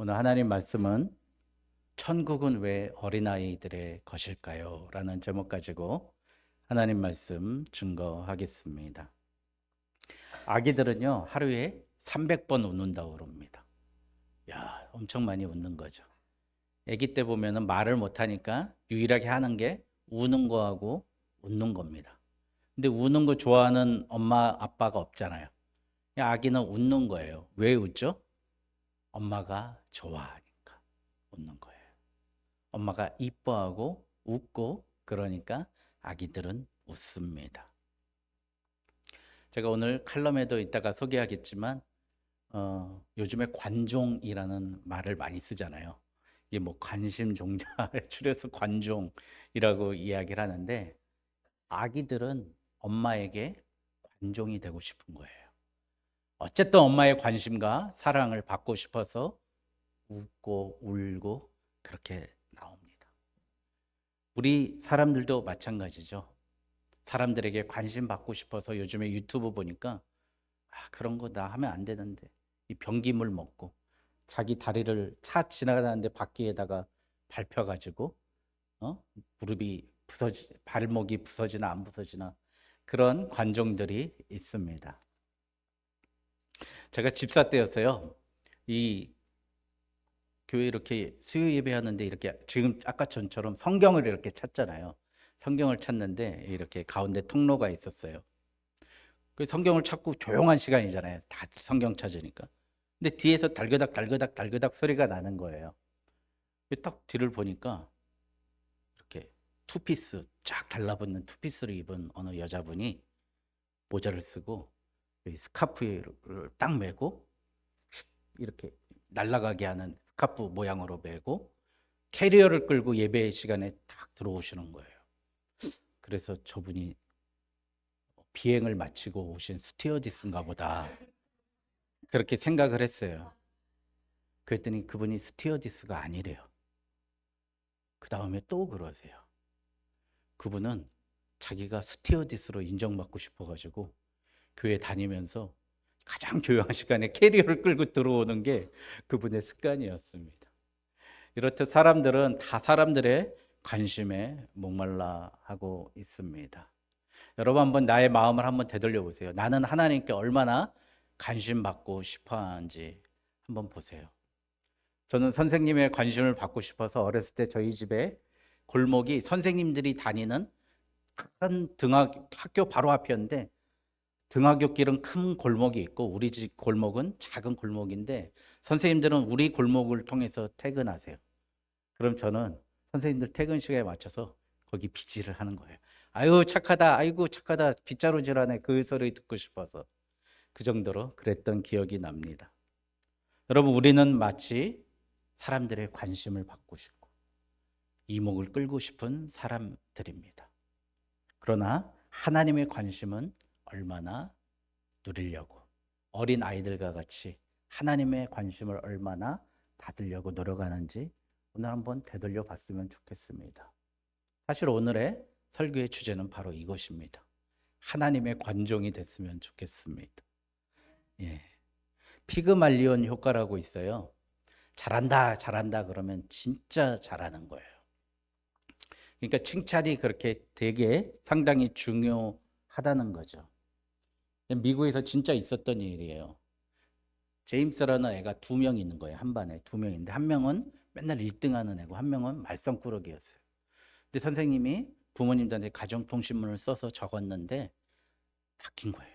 오늘 하나님 말씀은 천국은 왜 어린아이들의 것일까요? 라는 제목 가지고 하나님 말씀 증거하겠습니다. 아기들은요, 하루에 300번 웃는다고 그럽니다. 야, 엄청 많이 웃는 거죠. 아기 때 보면은 말을 못하니까 유일하게 하는 게 우는 거하고 웃는 겁니다. 근데 우는 거 좋아하는 엄마, 아빠가 없잖아요. 아기는 웃는 거예요. 왜 웃죠? 엄마가 좋아하니까 웃는 거예요. 엄마가 이뻐하고 웃고 그러니까 아기들은 웃습니다. 제가 오늘 칼럼에도 이따가 소개하겠지만 요즘에 관종이라는 말을 많이 쓰잖아요. 이게 뭐 관심 종자에 줄여서 관종이라고 이야기를 하는데 아기들은 엄마에게 관종이 되고 싶은 거예요. 어쨌든 엄마의 관심과 사랑을 받고 싶어서 웃고 울고 그렇게 나옵니다. 우리 사람들도 마찬가지죠. 사람들에게 관심 받고 싶어서 요즘에 유튜브 보니까 그런 거 나 하면 안 되는데 이 변기물 먹고 자기 다리를 차 지나가는데 바퀴에다가 밟혀가지고 무릎이 발목이 부서지나 안 부서지나 그런 관종들이 있습니다. 제가 집사 때였어요. 이 교회 이렇게 수요 예배하는데 이렇게 지금 아까 전처럼 성경을 이렇게 찾잖아요. 성경을 찾는데 이렇게 가운데 통로가 있었어요. 그 성경을 찾고 조용한 시간이잖아요. 다 성경 찾으니까. 근데 뒤에서 달그닥 달그닥 달그닥 소리가 나는 거예요. 딱 뒤를 보니까 이렇게 투피스 쫙 달라붙는 투피스를 입은 어느 여자분이 모자를 쓰고 스카프를 딱 메고 이렇게 날아가게 하는 스카프 모양으로 메고 캐리어를 끌고 예배 시간에 딱 들어오시는 거예요. 그래서 저분이 비행을 마치고 오신 스튜어디스인가 보다 그렇게 생각을 했어요. 그랬더니 그분이 스튜어디스가 아니래요. 그 다음에 또 그러세요. 그분은 자기가 스튜어디스로 인정받고 싶어가지고 교회 다니면서 가장 조용한 시간에 캐리어를 끌고 들어오는 게 그분의 습관이었습니다. 이렇듯 사람들은 다 사람들의 관심에 목말라 하고 있습니다. 여러분 한번 나의 마음을 한번 되돌려 보세요. 나는 하나님께 얼마나 관심 받고 싶어 하는지 한번 보세요. 저는 선생님의 관심을 받고 싶어서 어렸을 때 저희 집에 골목이 선생님들이 다니는 큰 학교 바로 앞이었는데 등하굣길은 큰 골목이 있고 우리 집 골목은 작은 골목인데 선생님들은 우리 골목을 통해서 퇴근하세요. 그럼 저는 선생님들 퇴근 시간에 맞춰서 거기 빗질을 하는 거예요. 아유 착하다, 아이고 착하다, 빗자루질하네 그 소리 듣고 싶어서 그 정도로 그랬던 기억이 납니다. 여러분 우리는 마치 사람들의 관심을 받고 싶고 이목을 끌고 싶은 사람들입니다. 그러나 하나님의 관심은 얼마나 누리려고 어린 아이들과 같이 하나님의 관심을 얼마나 받으려고 노력하는지 오늘 한번 되돌려 봤으면 좋겠습니다. 사실 오늘의 설교의 주제는 바로 이것입니다. 하나님의 관종이 됐으면 좋겠습니다. 예. 피그말리온 효과라고 있어요. 잘한다, 잘한다 그러면 진짜 잘하는 거예요. 그러니까 칭찬이 그렇게 되게 상당히 중요하다는 거죠. 미국에서 진짜 있었던 일이에요. 제임스라는 애가 두 명 있는 거예요. 한 반에 두 명인데 한 명은 맨날 1등 하는 애고 한 명은 말썽꾸러기였어요. 근데 선생님이 부모님들한테 가정통신문을 써서 적었는데 바뀐 거예요.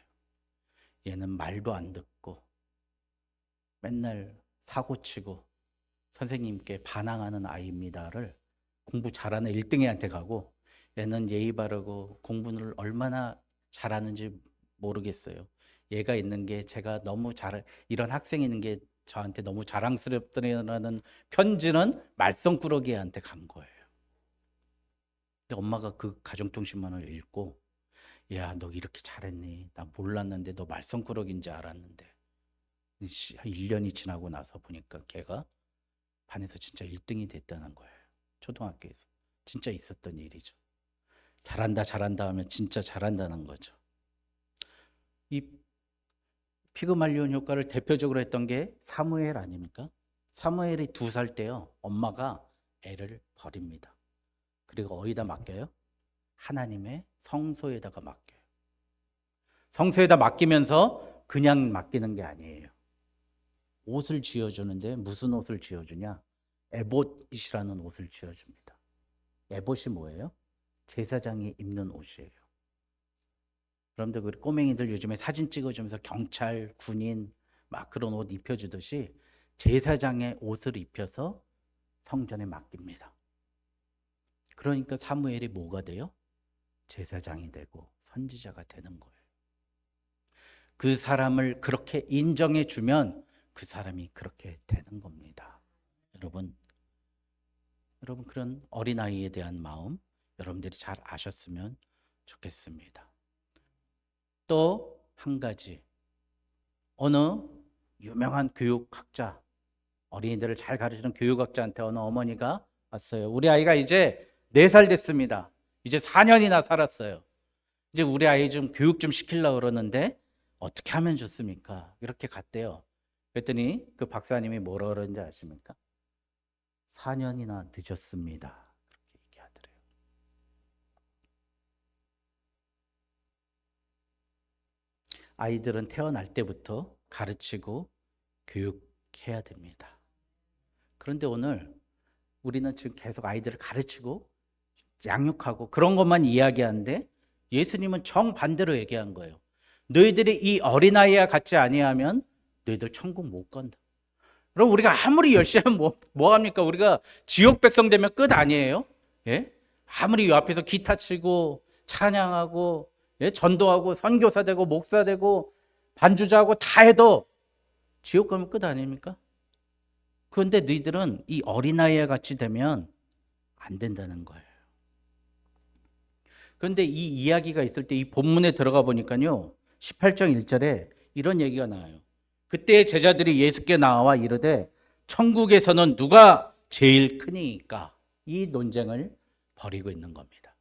얘는 말도 안 듣고 맨날 사고치고 선생님께 반항하는 아이입니다를 공부 잘하는 1등 애한테 가고 얘는 예의 바르고 공부를 얼마나 잘하는지 모르겠어요. 얘가 있는 게 제가 너무 이런 학생이 있는 게 저한테 너무 자랑스럽다는 편지는 말썽꾸러기한테 간 거예요. 근데 엄마가 그 가정통신문을 읽고 야, 너 이렇게 잘했니? 나 몰랐는데 너 말썽꾸러기인 줄 알았는데 한 1년이 지나고 나서 보니까 걔가 반에서 진짜 1등이 됐다는 거예요. 초등학교에서. 진짜 있었던 일이죠. 잘한다, 잘한다 하면 진짜 잘한다는 거죠. 이 피그말리온 효과를 대표적으로 했던 게 사무엘 아닙니까? 사무엘이 2살 때요. 엄마가 애를 버립니다. 그리고 어디다 맡겨요? 하나님의 성소에다가 맡겨요. 성소에다 맡기면서 그냥 맡기는 게 아니에요. 옷을 지어주는데 무슨 옷을 지어주냐? 에봇이라는 옷을 지어줍니다. 에봇이 뭐예요? 제사장이 입는 옷이에요. 여러분들 그 꼬맹이들 요즘에 사진 찍어주면서 경찰, 군인 막 그런 옷 입혀주듯이 제사장의 옷을 입혀서 성전에 맡깁니다. 그러니까 사무엘이 뭐가 돼요? 제사장이 되고 선지자가 되는 거예요. 그 사람을 그렇게 인정해 주면 그 사람이 그렇게 되는 겁니다. 여러분 그런 어린아이에 대한 마음 여러분들이 잘 아셨으면 좋겠습니다. 또 한 가지, 어느 유명한 교육학자, 어린이들을 잘 가르치는 교육학자한테 어느 어머니가 왔어요. 우리 아이가 이제 4살 됐습니다. 이제 4년이나 살았어요. 이제 우리 아이 좀 교육 좀 시키려고 그러는데 어떻게 하면 좋습니까? 이렇게 갔대요. 그랬더니 그 박사님이 뭐라 그러는지 아십니까? 4년이나 늦었습니다. 그렇게 얘기하더래요. 아이들은 태어날 때부터 가르치고 교육해야 됩니다. 그런데 오늘 우리는 지금 계속 아이들을 가르치고 양육하고 그런 것만 이야기하는데 예수님은 정반대로 얘기한 거예요. 너희들이 이 어린아이와 같지 아니하면 너희들 천국 못 간다. 그럼 우리가 아무리 열심히 하면 뭐 합니까? 우리가 지옥 백성 되면 끝 아니에요? 예? 아무리 이 앞에서 기타 치고 찬양하고 예? 전도하고 선교사 되고 목사 되고 반주자하고 다 해도 지옥 가면 끝 아닙니까? 그런데 너희들은 이 어린아이와 같이 되면 안 된다는 거예요. 그런데 이 이야기가 있을 때 이 본문에 들어가 보니까요. 18장 1절에 이런 얘기가 나와요. 그때 제자들이 예수께 나와 이르되 천국에서는 누가 제일 크니까? 이 논쟁을 벌이고 있는 겁니다.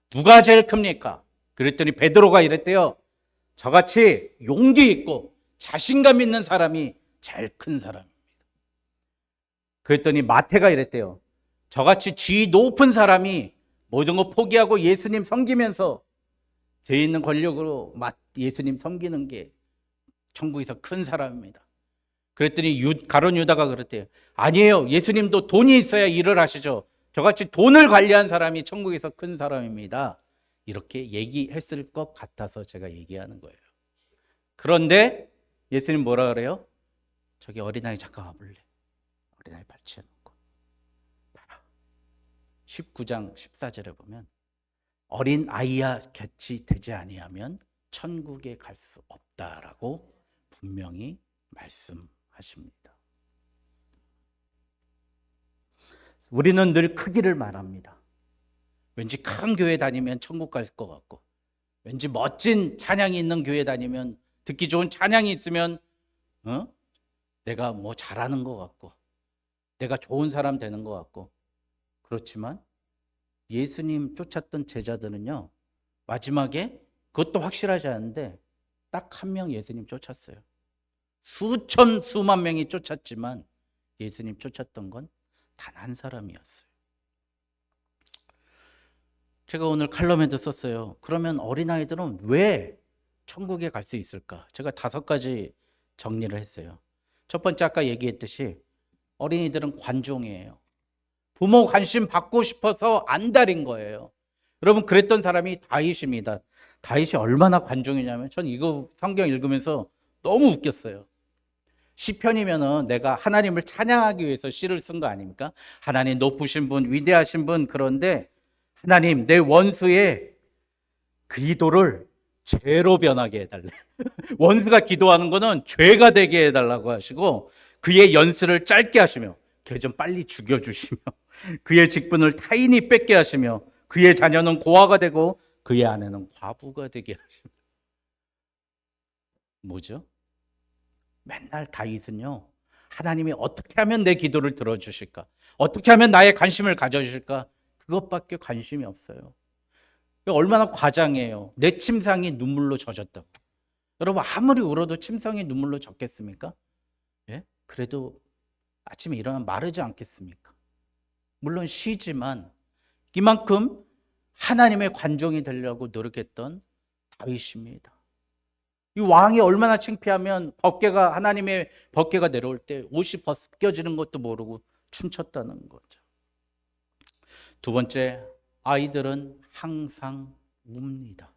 누가 제일 큽니까? 그랬더니 베드로가 이랬대요. 저같이 용기 있고 자신감 있는 사람이 제일 큰 사람입니다. 그랬더니 마태가 이랬대요. 저같이 지 높은 사람이 모든 거 포기하고 예수님 섬기면서 죄 있는 권력으로 예수님 섬기는 게 천국에서 큰 사람입니다. 그랬더니 가룟 유다가 그랬대요. 아니에요. 예수님도 돈이 있어야 일을 하시죠. 저같이 돈을 관리한 사람이 천국에서 큰 사람입니다. 이렇게 얘기했을 것 같아서 제가 얘기하는 거예요. 그런데 예수님 뭐라 그래요? 저기 어린아이 잠깐 와볼래? 어린아이 발치해놓고 봐라. 19장 14절에 보면 어린아이와 같이 되지 아니하면 천국에 갈 수 없다라고 분명히 말씀하십니다. 우리는 늘 크기를 말합니다. 왠지 큰 교회 다니면 천국 갈 것 같고, 왠지 멋진 찬양이 있는 교회 다니면, 듣기 좋은 찬양이 있으면 내가 뭐 잘하는 것 같고, 내가 좋은 사람 되는 것 같고. 그렇지만 예수님 쫓았던 제자들은요, 마지막에 그것도 확실하지 않은데 딱 한 명 예수님 쫓았어요. 수천 수만 명이 쫓았지만 예수님 쫓았던 건 단 한 사람이었어요. 제가 오늘 칼럼에도 썼어요. 그러면 어린아이들은 왜 천국에 갈 수 있을까? 제가 5가지 정리를 했어요. 첫 번째, 아까 얘기했듯이 어린이들은 관종이에요. 부모 관심 받고 싶어서 안달인 거예요. 여러분, 그랬던 사람이 다윗입니다. 다윗이 얼마나 관종이냐면 전 이거 성경 읽으면서 너무 웃겼어요. 시편이면은 내가 하나님을 찬양하기 위해서 시를 쓴 거 아닙니까? 하나님 높으신 분, 위대하신 분. 그런데 하나님, 내 원수의 기도를 죄로 변하게 해달래. 원수가 기도하는 거는 죄가 되게 해달라고 하시고, 그의 연수를 짧게 하시며 걔 좀 빨리 죽여주시며, 그의 직분을 타인이 뺏게 하시며, 그의 자녀는 고아가 되고 그의 아내는 과부가 되게 하시며. 뭐죠? 맨날 다윗은요, 하나님이 어떻게 하면 내 기도를 들어주실까? 어떻게 하면 나의 관심을 가져주실까? 그것밖에 관심이 없어요. 얼마나 과장해요. 내 침상이 눈물로 젖었다고. 여러분, 아무리 울어도 침상이 눈물로 젖겠습니까? 예? 그래도 아침에 일어나면 마르지 않겠습니까? 물론 쉬지만 이만큼 하나님의 관종이 되려고 노력했던 다윗입니다. 이 왕이 얼마나 창피하면 하나님의 법궤가 내려올 때 옷이 벗겨지는 것도 모르고 춤췄다는 거죠. 두 번째, 아이들은 항상 웁니다.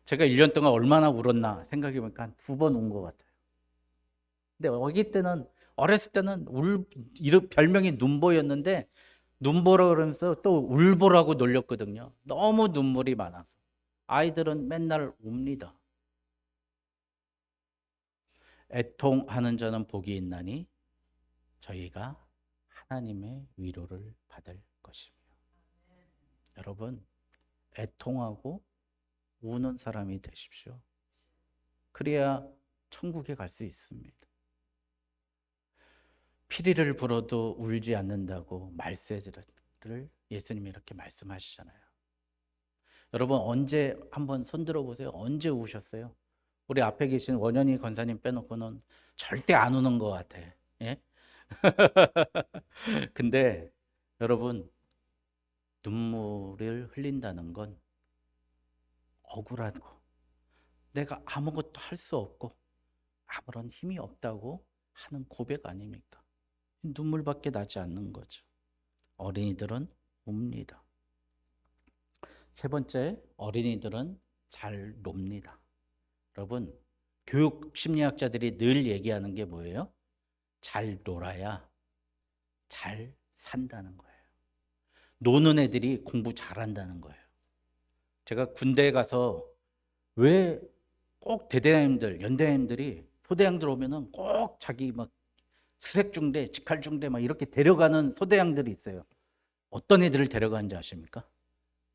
제가 1년 동안 얼마나 울었나 생각해 보니까 한 2번 운 것 같아요. 근데 어렸을 때는 별명이 눈보였는데, 눈보라 그러면서 또 울보라고 놀렸거든요. 너무 눈물이 많아서. 아이들은 맨날 웁니다. 애통하는 자는 복이 있나니 저희가 하나님의 위로를 받을 것이며. 여러분, 애통하고 우는 사람이 되십시오. 그래야 천국에 갈 수 있습니다. 피리를 불어도 울지 않는다고 말세들을 예수님이 이렇게 말씀하시잖아요. 여러분, 언제 한번 손들어 보세요. 언제 우셨어요? 우리 앞에 계신 원현희 권사님 빼놓고는 절대 안 우는 것 같아. 예? 근데 여러분, 눈물을 흘린다는 건 억울하고 내가 아무것도 할 수 없고 아무런 힘이 없다고 하는 고백 아닙니까? 눈물밖에 나지 않는 거죠. 어린이들은 웁니다. 세 번째, 어린이들은 잘 놉니다. 여러분, 교육 심리학자들이 늘 얘기하는 게 뭐예요? 잘 놀아야 잘 산다는 거예요. 노는 애들이 공부 잘한다는 거예요. 제가 군대에 가서 왜 꼭 대대장님들, 연대장님들이 소대장들 오면은 꼭 자기 막 수색중대, 직할중대 막 이렇게 데려가는 소대장들이 있어요. 어떤 애들을 데려가는지 아십니까?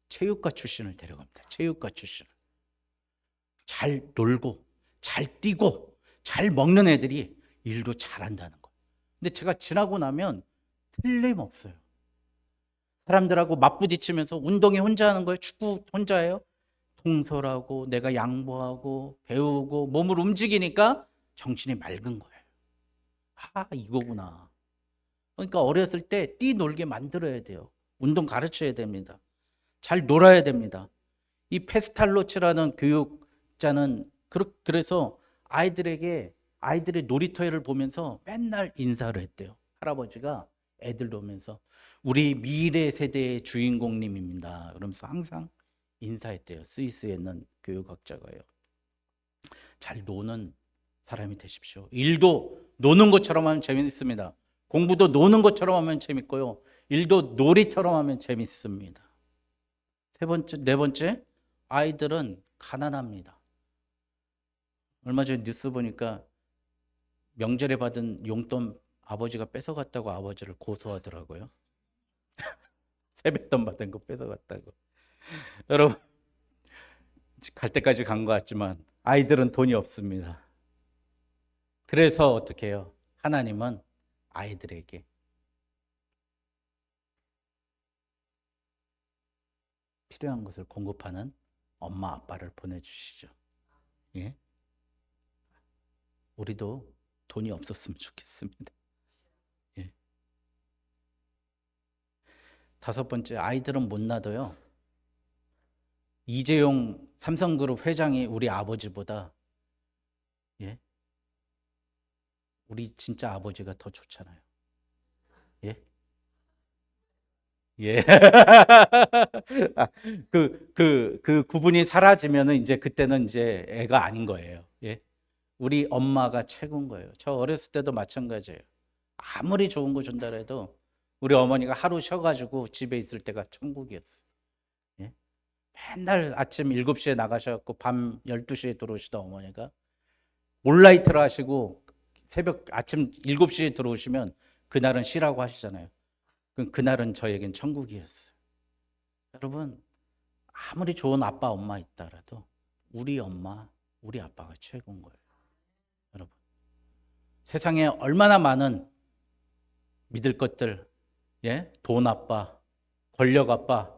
체육과 출신을 데려갑니다. 체육과 출신을. 잘 놀고, 잘 뛰고, 잘 먹는 애들이 일도 잘한다는 거. 근데 제가 지나고 나면 틀림없어요. 사람들하고 맞부딪히면서 운동회 혼자 하는 거예요? 축구 혼자 해요? 통솔하고 내가 양보하고 배우고 몸을 움직이니까 정신이 맑은 거예요. 아, 이거구나. 그러니까 어렸을 때 뛰놀게 만들어야 돼요. 운동 가르쳐야 됩니다. 잘 놀아야 됩니다. 이 페스탈로치라는 교육자는 그래서 아이들의 놀이터를 보면서 맨날 인사를 했대요. 할아버지가 애들 보면서 우리 미래 세대의 주인공님입니다. 그러면서 항상 인사했대요. 스위스에 있는 교육학자가요. 잘 노는 사람이 되십시오. 일도 노는 것처럼 하면 재밌습니다. 공부도 노는 것처럼 하면 재밌고요. 일도 놀이처럼 하면 재밌습니다. 네 번째, 아이들은 가난합니다. 얼마 전에 뉴스 보니까 명절에 받은 용돈 아버지가 뺏어갔다고 아버지를 고소하더라고요. 세뱃돈 받은 거 뺏어갔다고. 여러분, 갈 때까지 간 것 같지만 아이들은 돈이 없습니다. 그래서 어떻게 해요? 하나님은 아이들에게 필요한 것을 공급하는 엄마 아빠를 보내주시죠. 예? 우리도 돈이 없었으면 좋겠습니다. 예. 다섯 번째, 아이들은 못 놔둬요. 이재용 삼성그룹 회장이 우리 아버지보다 우리 진짜 아버지가 더 좋잖아요. 예? 예. 그 구분이 사라지면은 이제 그때는 이제 애가 아닌 거예요. 예? 우리 엄마가 최고인 거예요. 저 어렸을 때도 마찬가지예요. 아무리 좋은 거 준다 해도 우리 어머니가 하루 쉬어가지고 집에 있을 때가 천국이었어요. 예? 맨날 아침 7시에 나가셔갖고 밤 12시에 들어오시던 어머니가 올라이트를 하시고 아침 7시에 들어오시면 그날은 쉬라고 하시잖아요. 그날은 저에겐 천국이었어요. 여러분, 아무리 좋은 아빠, 엄마 있다라도 우리 엄마, 우리 아빠가 최고인 거예요. 여러분, 세상에 얼마나 많은 믿을 것들, 돈 아빠, 권력 아빠,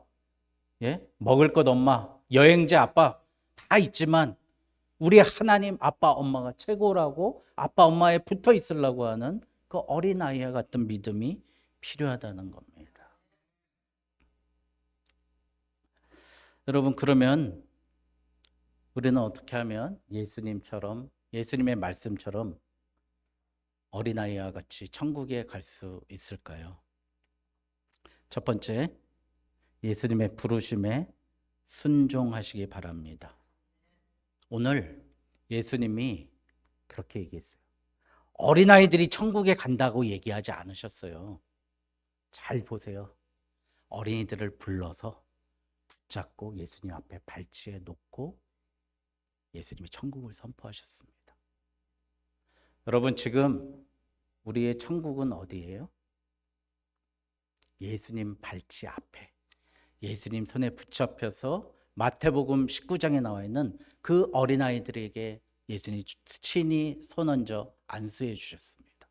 먹을 것 엄마, 여행자 아빠 다 있지만 우리 하나님 아빠, 엄마가 최고라고 아빠, 엄마에 붙어 있으려고 하는 그 어린아이와 같은 믿음이 필요하다는 겁니다. 여러분, 그러면 우리는 어떻게 하면 예수님처럼, 예수님의 말씀처럼 어린아이와 같이 천국에 갈 수 있을까요? 첫 번째, 예수님의 부르심에 순종하시기 바랍니다. 오늘 예수님이 그렇게 얘기했어요. 어린아이들이 천국에 간다고 얘기하지 않으셨어요. 잘 보세요. 어린이들을 불러서 붙잡고 예수님 앞에 발치에 놓고 예수님이 천국을 선포하셨습니다. 여러분, 지금 우리의 천국은 어디예요? 예수님 발치 앞에, 예수님 손에 붙잡혀서 마태복음 19장에 나와 있는 그 어린아이들에게 예수님이 친히 손 얹어 안수해 주셨습니다.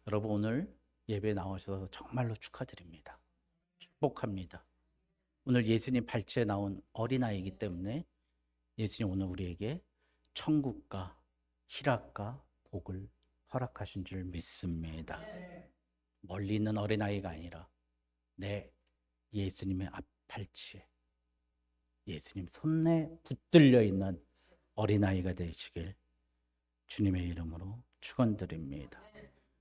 여러분, 오늘 예배에 나오셔서 정말로 축하드립니다. 축복합니다. 오늘 예수님 발치에 나온 어린아이이기 때문에 예수님 오늘 우리에게 천국과 희락과 복을 허락하신 줄 믿습니다. 멀리 있는 어린아이가 아니라 내 예수님의 앞 발치에, 예수님 손에 붙들려 있는 어린아이가 되시길 주님의 이름으로 축원드립니다.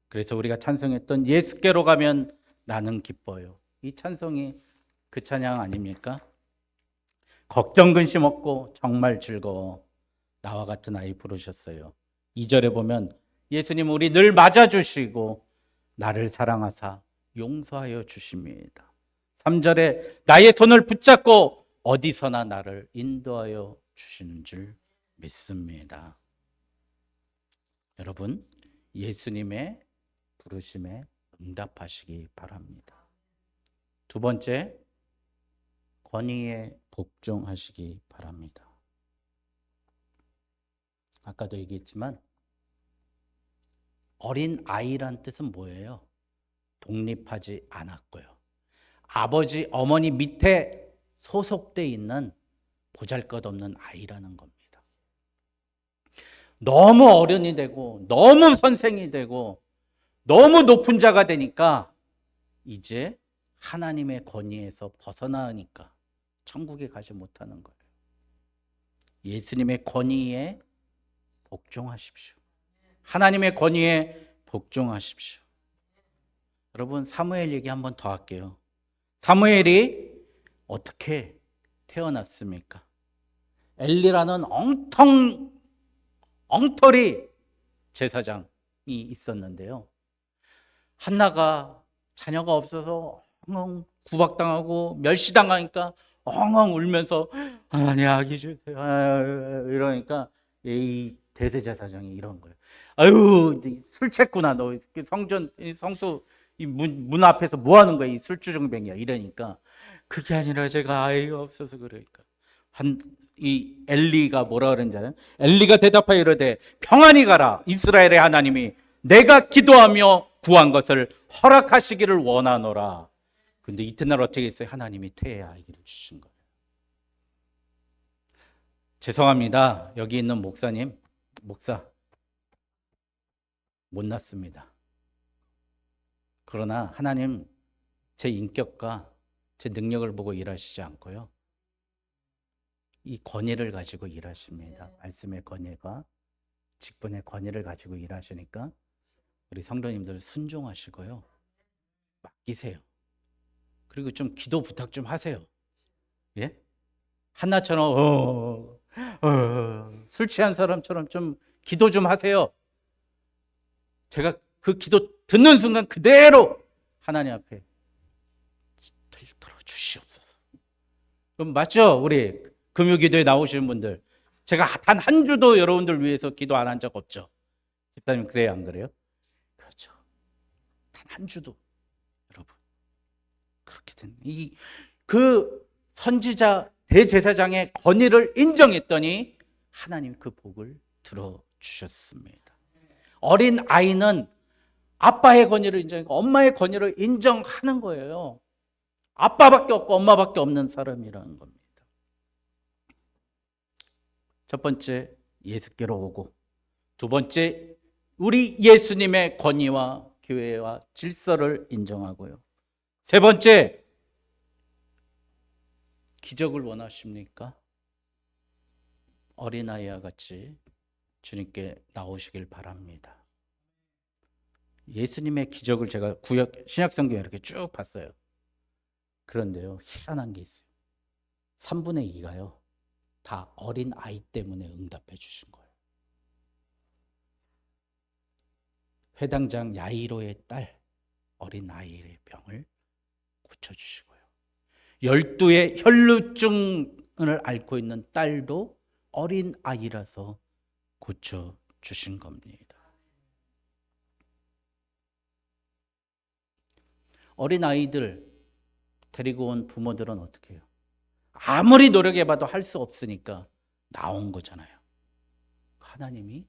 그래서 우리가 찬송했던 예수께로 가면 나는 기뻐요. 이 찬송이 그 찬양 아닙니까? 걱정 근심 없고 정말 즐거워 나와 같은 아이 부르셨어요. 2절에 보면 예수님 우리 늘 맞아주시고 나를 사랑하사 용서하여 주십니다. 3절에 나의 손을 붙잡고 어디서나 나를 인도하여 주시는 줄 믿습니다. 여러분, 예수님의 부르심에 응답하시기 바랍니다. 두 번째, 권위에 복종하시기 바랍니다. 아까도 얘기했지만 어린 아이란 뜻은 뭐예요? 독립하지 않았고요. 아버지, 어머니 밑에 소속돼 있는 보잘것없는 아이라는 겁니다. 너무 어른이 되고 너무 선생이 되고 너무 높은 자가 되니까 이제 하나님의 권위에서 벗어나니까 천국에 가지 못하는 거예요. 예수님의 권위에 복종하십시오. 하나님의 권위에 복종하십시오. 여러분, 사무엘 얘기 한 번 더 할게요. 사무엘이 어떻게 태어났습니까? 엘리라는 엉터리 제사장이 있었는데요. 한나가 자녀가 없어서 엉엉 구박당하고 멸시당하니까 엉엉 울면서 하나님 아기 주세요 이러니까 이 대제사장이 이런 거예요. 아유, 술 챘구나. 너 성전 성수 문 앞에서 뭐 하는 거야? 이 술주정뱅이야. 이러니까 그게 아니라 제가 아이가 없어서 그러니까 이 엘리가 뭐라 그러는지 알아요? 엘리가 대답하여 이르되 평안히 가라. 이스라엘의 하나님이 내가 기도하며 구한 것을 허락하시기를 원하노라. 근데 이튿날 어떻게 했어요? 하나님이 태의 아기를 주신 거예요. 죄송합니다. 여기 있는 목사 못 낳습니다. 그러나 하나님 제 인격과 제 능력을 보고 일하시지 않고요. 이 권위를 가지고 일하십니다. 말씀의 권위가 직분의 권위를 가지고 일하시니까 우리 성도님들 순종하시고요. 맡기세요. 그리고 좀 기도 부탁 좀 하세요. 예? 한나처럼 술 취한 사람처럼 좀 기도 좀 하세요. 제가 그 기도 듣는 순간 그대로 하나님 앞에 들어주시옵소서. 그럼 맞죠? 우리 금요기도에 나오시는 분들, 제가 단 한 주도 여러분들 위해서 기도 안 한 적 없죠? 집사님 그래요, 안 그래요? 그렇죠. 단 한 주도. 여러분, 그렇게 된 그 선지자 대제사장의 권위를 인정했더니 하나님 그 복을 들어주셨습니다. 어린 아이는 아빠의 권위를 인정하고 엄마의 권위를 인정하는 거예요. 아빠밖에 없고 엄마밖에 없는 사람이라는 겁니다. 첫 번째, 예수께로 오고, 두 번째, 우리 예수님의 권위와 교회와 질서를 인정하고요. 세 번째, 기적을 원하십니까? 어린아이와 같이 주님께 나오시길 바랍니다. 예수님의 기적을 제가 구약 신약성경에 이렇게 쭉 봤어요. 그런데요, 희한한 게 있어요. 3분의 2가요. 다 어린 아이 때문에 응답해 주신 거예요. 회당장 야이로의 딸, 어린 아이의 병을 고쳐주시고요. 12의 혈루증을 앓고 있는 딸도 어린 아이라서 고쳐주신 겁니다. 어린 아이들 데리고 온 부모들은 어떻게 해요? 아무리 노력해봐도 할 수 없으니까 나온 거잖아요. 하나님이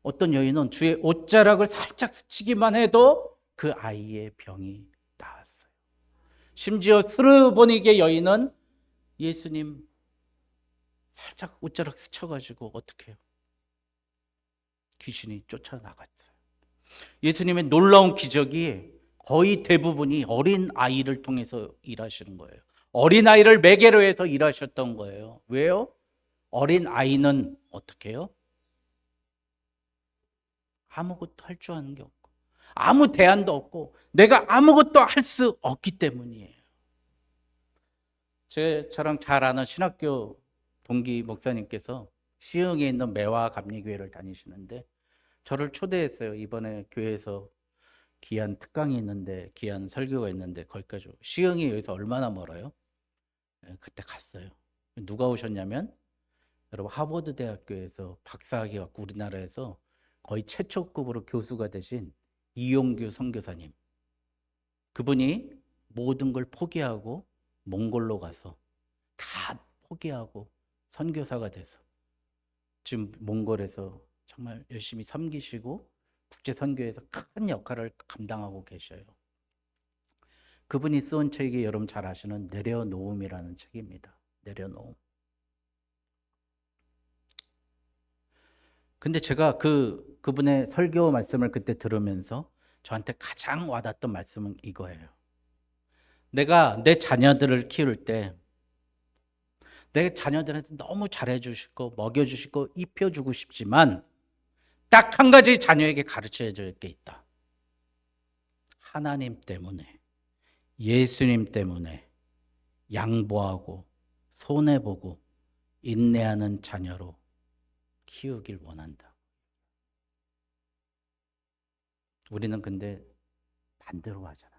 어떤 여인은 주의 옷자락을 살짝 스치기만 해도 그 아이의 병이 나았어요. 심지어 스르보니게 여인은 예수님 살짝 옷자락 스쳐가지고 어떻게 해요? 귀신이 쫓아나갔어요. 예수님의 놀라운 기적이 거의 대부분이 어린 아이를 통해서 일하시는 거예요. 어린 아이를 매개로 해서 일하셨던 거예요. 왜요? 어린 아이는 어떻게 해요? 아무것도 할 줄 아는 게 없고 아무 대안도 없고 내가 아무것도 할 수 없기 때문이에요. 저랑 잘 아는 신학교 동기 목사님께서 시흥에 있는 매화 감리교회를 다니시는데 저를 초대했어요. 이번에 교회에서 귀한 특강이 있는데 귀한 설교가 있는데 거기까지 시흥이 여기서 얼마나 멀어요? 그때 갔어요. 누가 오셨냐면 여러분 하버드 대학교에서 박사학위 갖고 우리나라에서 거의 최초급으로 교수가 되신 이용규 선교사님. 그분이 모든 걸 포기하고 몽골로 가서 다 포기하고 선교사가 돼서 지금 몽골에서 정말 열심히 섬기시고 국제 선교에서 큰 역할을 감당하고 계셔요. 그분이 쓴 책이 여러분 잘 아시는 내려놓음이라는 책입니다. 내려놓음. 근데 제가 그분의 설교 말씀을 그때 들으면서 저한테 가장 와닿던 말씀은 이거예요. 내가 내 자녀들을 키울 때 내 자녀들한테 너무 잘해주시고 먹여주시고 입혀주고 싶지만 딱 한 가지 자녀에게 가르쳐야 될 게 있다. 하나님 때문에, 예수님 때문에 양보하고 손해보고 인내하는 자녀로 키우길 원한다. 우리는 근데 반대로 하잖아요.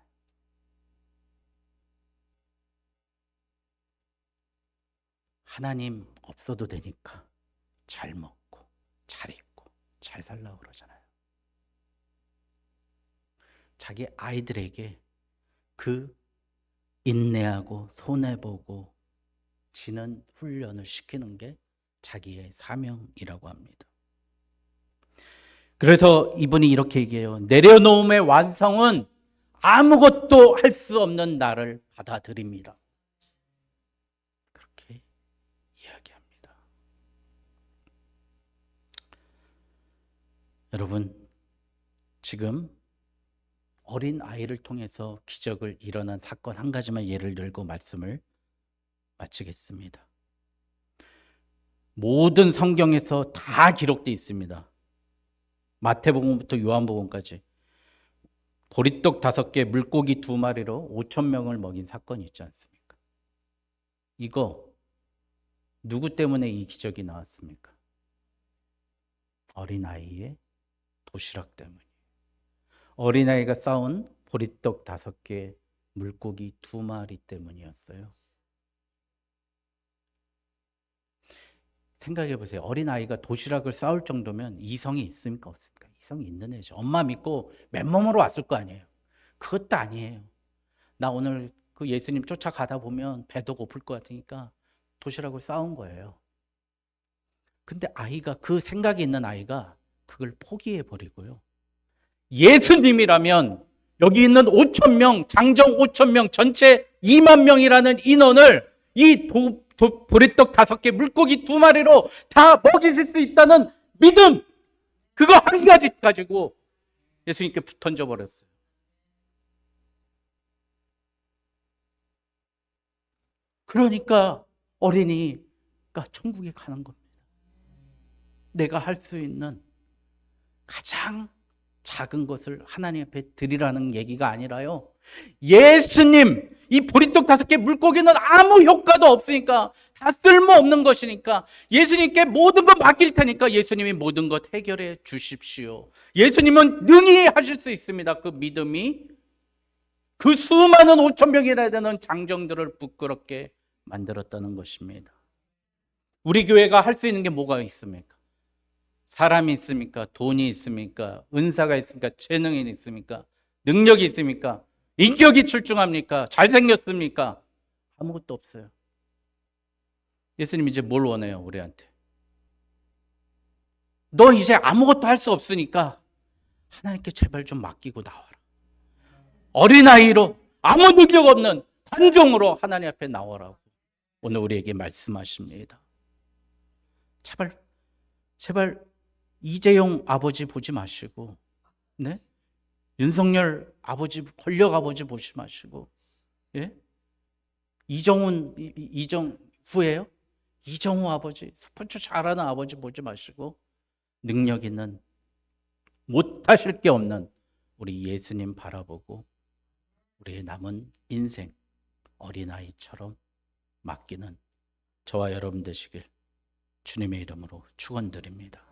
하나님 없어도 되니까 잘 먹고 잘 입고 잘 살라고 그러잖아요. 자기 아이들에게 그 인내하고 손해보고 지는 훈련을 시키는 게 자기의 사명이라고 합니다. 그래서 이분이 이렇게 얘기해요. 내려놓음의 완성은 아무것도 할 수 없는 나를 받아들입니다. 그렇게 이야기합니다. 여러분, 지금 어린 아이를 통해서 기적을 일어난 사건 한 가지만 예를 들고 말씀을 마치겠습니다. 모든 성경에서 다 기록되어 있습니다. 마태복음부터 요한복음까지 보리떡 5개, 물고기 2마리로 5,000명을 먹인 사건이 있지 않습니까? 이거 누구 때문에 이 기적이 나왔습니까? 어린아이의 도시락 때문이에요. 어린아이가 싸운 보리떡 5개, 물고기 2마리 때문이었어요. 생각해 보세요. 어린아이가 도시락을 싸울 정도면 이성이 있습니까? 없습니까? 이성이 있는 애죠. 엄마 믿고 맨몸으로 왔을 거 아니에요. 그것도 아니에요. 나 오늘 그 예수님 쫓아가다 보면 배도 고플 것 같으니까 도시락을 싸운 거예요. 근데 아이가, 그 생각이 있는 아이가 그걸 포기해 버리고요. 예수님이라면 여기 있는 5,000명, 장정 5,000명, 전체 2만 명이라는 인원을 이 보리떡 5개, 물고기 2마리로 다 먹이실 수 있다는 믿음, 그거 한 가지 가지고 예수님께 던져버렸어요. 그러니까 어린이가 천국에 가는 겁니다. 내가 할 수 있는 가장 작은 것을 하나님 앞에 드리라는 얘기가 아니라요, 예수님, 이 보리떡 5개 물고기는 아무 효과도 없으니까, 다 쓸모없는 것이니까 예수님께 모든 것 맡길 테니까 예수님이 모든 것 해결해 주십시오. 예수님은 능히 하실 수 있습니다. 그 믿음이 그 수많은 5천 명이나 되는 장정들을 부끄럽게 만들었다는 것입니다. 우리 교회가 할 수 있는 게 뭐가 있습니까? 사람이 있습니까? 돈이 있습니까? 은사가 있습니까? 재능이 있습니까? 능력이 있습니까? 인격이 출중합니까? 잘생겼습니까? 아무것도 없어요. 예수님 이제 뭘 원해요, 우리한테? 너 이제 아무것도 할 수 없으니까 하나님께 제발 좀 맡기고 나와라. 어린아이로, 아무 능력 없는 관종으로 하나님 앞에 나오라고 오늘 우리에게 말씀하십니다. 제발 이재용 아버지 보지 마시고, 네? 윤석열 아버지, 권력 아버지 보지 마시고, 예? 이정후예요? 이정후 아버지, 스포츠 잘하는 아버지 보지 마시고, 능력 있는, 못하실 게 없는 우리 예수님 바라보고 우리의 남은 인생 어린아이처럼 맡기는 저와 여러분 되시길 주님의 이름으로 축원드립니다.